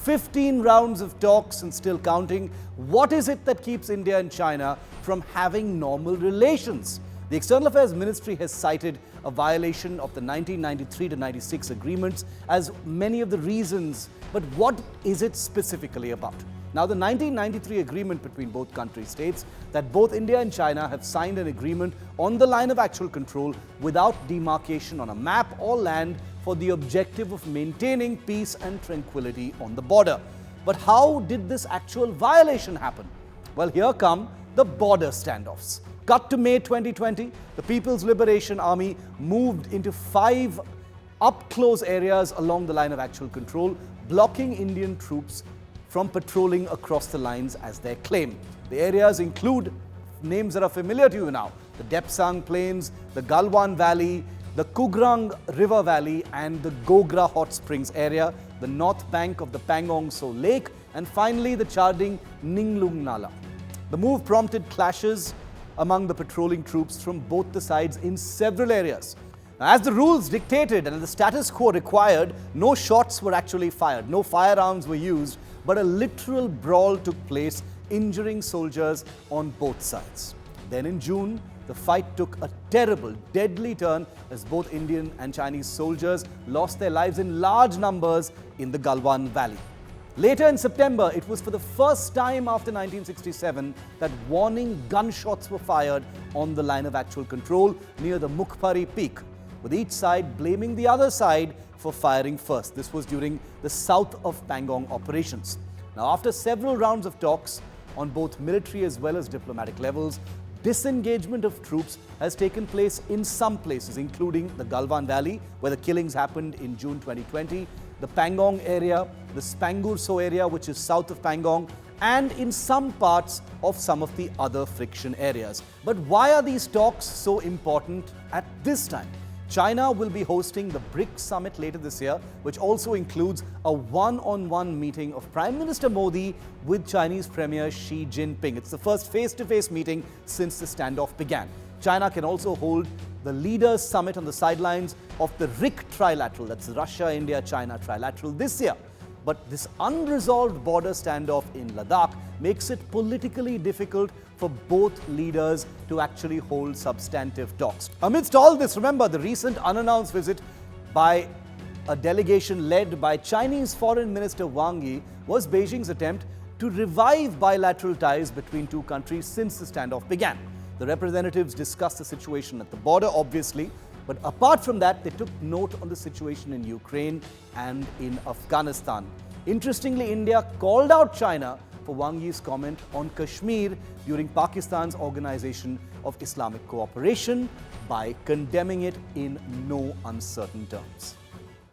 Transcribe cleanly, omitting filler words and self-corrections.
15 rounds of talks and still counting. What is it that keeps India and China from having normal relations? The External Affairs Ministry has cited a violation of the 1993 to 96 agreements as many of the reasons, but what is it specifically about? Now, the 1993 agreement between both countries states that both India and China have signed an agreement on the line of actual control without demarcation on a map or land for the objective of maintaining peace and tranquility on the border. But how did this actual violation happen? Well, here come the border standoffs. Cut to May 2020, the People's Liberation Army moved into 5 up-close areas along the line of actual control, blocking Indian troops from patrolling across the lines as their claim. The areas include names that are familiar to you now: the Depsang Plains, the Galwan Valley, the Kugrang River Valley and the Gogra Hot Springs area, the north bank of the Pangong Tso Lake, and finally the Charding Ninglung Nala. The move prompted clashes among the patrolling troops from both the sides in several areas. Now, as the rules dictated and the status quo required, no shots were actually fired, no firearms were used, but a literal brawl took place, injuring soldiers on both sides. Then in June, the fight took a terrible, deadly turn as both Indian and Chinese soldiers lost their lives in large numbers in the Galwan Valley. Later in September, it was for the first time after 1967 that warning gunshots were fired on the line of actual control near the Mukhpari Peak, with each side blaming the other side for firing first. This was during the south of Pangong operations. Now, after several rounds of talks on both military as well as diplomatic levels, disengagement of troops has taken place in some places, including the Galwan Valley, where the killings happened in June 2020, the Pangong area, the Spangur Tso area, which is south of Pangong, and in some parts of some of the other friction areas. But why are these talks so important at this time? China will be hosting the BRICS summit later this year, which also includes a one-on-one meeting of Prime Minister Modi with Chinese Premier Xi Jinping. It's the first face-to-face meeting since the standoff began. China can also hold the Leaders Summit on the sidelines of the RIC trilateral, that's Russia, India, China trilateral, this year. But this unresolved border standoff in Ladakh makes it politically difficult for both leaders to actually hold substantive talks. Amidst all this, remember the recent unannounced visit by a delegation led by Chinese Foreign Minister Wang Yi was Beijing's attempt to revive bilateral ties between two countries since the standoff began. The representatives discussed the situation at the border, obviously, but apart from that, they took note on the situation in Ukraine and in Afghanistan. Interestingly, India called out China for Wang Yi's comment on Kashmir during Pakistan's Organization of Islamic Cooperation by condemning it in no uncertain terms.